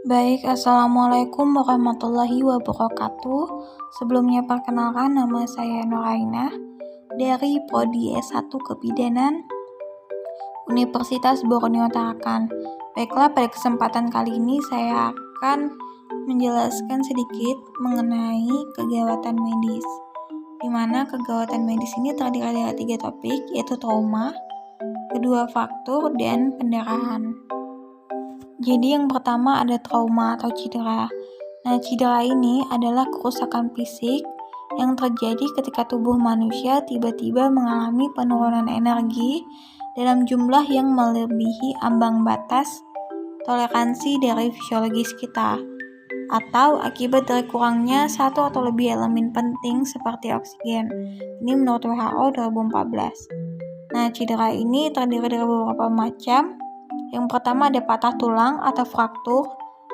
Baik, Assalamualaikum warahmatullahi wabarakatuh. Sebelumnya perkenalkan, nama saya Nurainah dari Prodi S1 Kebidanan Universitas Borneo Tarakan. Baiklah, pada kesempatan kali ini saya akan menjelaskan sedikit mengenai kegawatan medis, di mana kegawatan medis ini terdiri dari 3 topik, yaitu trauma, kedua faktor, dan pendarahan. Jadi yang pertama ada trauma atau cedera. Nah, cedera ini adalah kerusakan fisik yang terjadi ketika tubuh manusia tiba-tiba mengalami penurunan energi dalam jumlah yang melebihi ambang batas toleransi dari fisiologis kita, atau akibat dari kurangnya satu atau lebih elemen penting seperti oksigen. Ini menurut WHO 2014. Nah, cedera ini terdiri dari beberapa macam. Yang pertama ada patah tulang atau fraktur,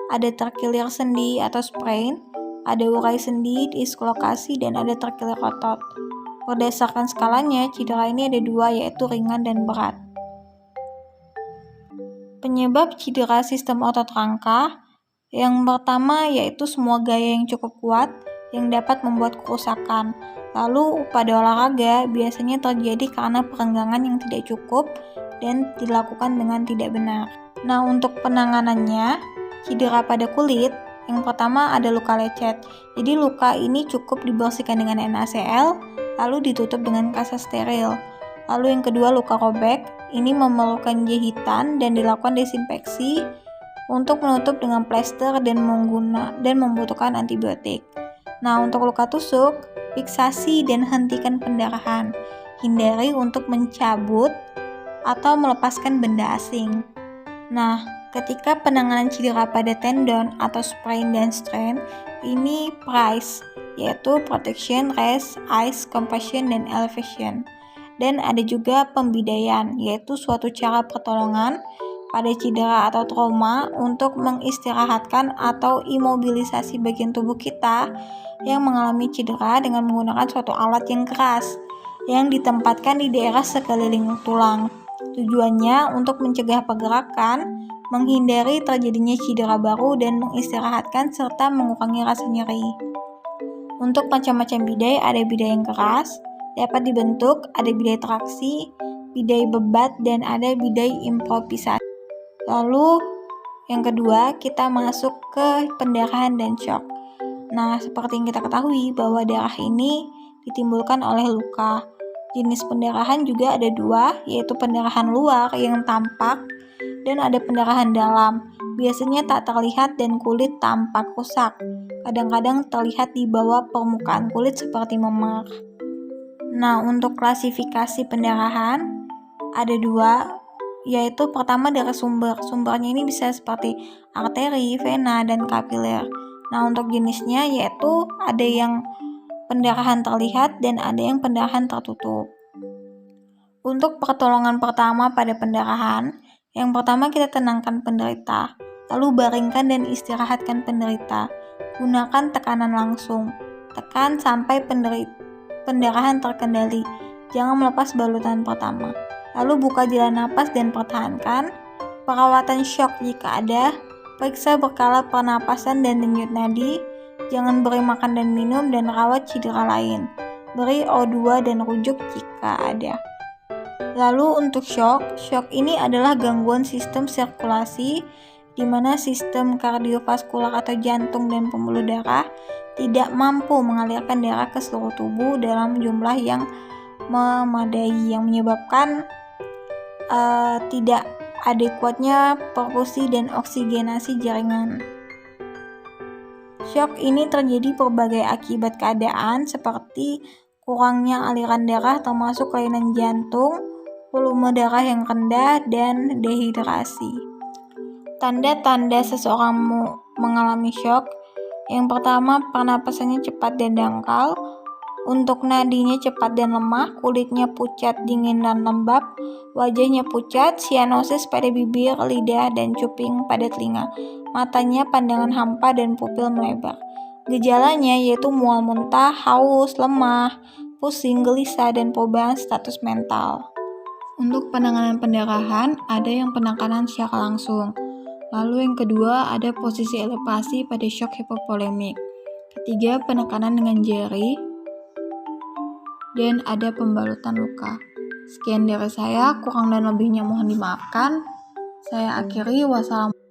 ada terkilir sendi atau sprain, ada urai sendi, dislokasi, dan ada terkilir otot. Berdasarkan skalanya, cedera ini ada 2, yaitu ringan dan berat. Penyebab cedera sistem otot rangka yang pertama yaitu semua gaya yang cukup kuat yang dapat membuat kerusakan. Lalu pada olahraga biasanya terjadi karena perenggangan yang tidak cukup dan dilakukan dengan tidak benar. Nah, untuk penanganannya, cedera pada kulit, yang pertama ada luka lecet. Jadi luka ini cukup dibersihkan dengan NaCl, lalu ditutup dengan kasa steril. Lalu yang kedua luka robek, ini memerlukan jahitan dan dilakukan desinfeksi untuk menutup dengan plester dan membutuhkan antibiotik. Nah, untuk luka tusuk, fiksasi dan hentikan pendarahan. Hindari untuk mencabut atau melepaskan benda asing. Nah, ketika penanganan cedera pada tendon atau sprain dan strain, ini PRICE, yaitu protection, rest, ice, compression, dan elevation. Dan ada juga pembidaian, yaitu suatu cara pertolongan pada cedera atau trauma untuk mengistirahatkan atau imobilisasi bagian tubuh kita yang mengalami cedera dengan menggunakan suatu alat yang keras yang ditempatkan di daerah sekeliling tulang. Tujuannya untuk mencegah pergerakan, menghindari terjadinya cedera baru, dan mengistirahatkan serta mengurangi rasa nyeri. Untuk macam-macam bidai, ada bidai yang keras, dapat dibentuk, ada bidai traksi, bidai bebat, dan ada bidai improvisasi. Lalu yang kedua, kita masuk ke pendarahan dan shock. Nah, seperti yang kita ketahui bahwa darah ini ditimbulkan oleh luka. Jenis pendarahan juga ada 2, yaitu pendarahan luar yang tampak dan ada pendarahan dalam. Biasanya tak terlihat dan kulit tampak rusak. Kadang-kadang terlihat di bawah permukaan kulit seperti memar. Nah, untuk klasifikasi pendarahan ada 2, yaitu pertama dari sumber. Sumbernya ini bisa seperti arteri, vena, dan kapiler. Nah, untuk jenisnya yaitu ada yang pendarahan terlihat dan ada yang pendarahan tertutup. Untuk pertolongan pertama pada pendarahan, yang pertama kita tenangkan penderita, lalu baringkan dan istirahatkan penderita. Gunakan tekanan langsung. Tekan sampai pendarahan terkendali. Jangan melepas balutan pertama. Lalu buka jalan napas dan pertahankan. Perawatan shock jika ada. Periksa berkala pernapasan dan denyut nadi. Jangan beri makan dan minum dan rawat cedera lain. Beri O2 dan rujuk jika ada. Lalu untuk shock ini adalah gangguan sistem sirkulasi di mana sistem kardiovaskular atau jantung dan pembuluh darah tidak mampu mengalirkan darah ke seluruh tubuh dalam jumlah yang memadai yang menyebabkan tidak adekuatnya perfusi dan oksigenasi jaringan. Shock ini terjadi berbagai akibat keadaan seperti kurangnya aliran darah termasuk kelainan jantung, volume darah yang rendah, dan dehidrasi. Tanda-tanda seseorang mengalami shock, yang pertama pernapasannya cepat dan dangkal, untuk nadinya cepat dan lemah, kulitnya pucat, dingin, dan lembab, wajahnya pucat, sianosis pada bibir, lidah, dan cuping pada telinga. Matanya pandangan hampa dan pupil melebar. Gejalanya yaitu mual muntah, haus, lemah, pusing, gelisah, dan perubahan status mental. Untuk penanganan pendarahan, ada yang penanganan secara langsung. Lalu yang kedua ada posisi elevasi pada shock hipovolemik. Ketiga, penekanan dengan jari. Dan ada pembalutan luka. Sekian dari saya, kurang dan lebihnya mohon dimaafkan. Saya akhiri, wassalamualaikum.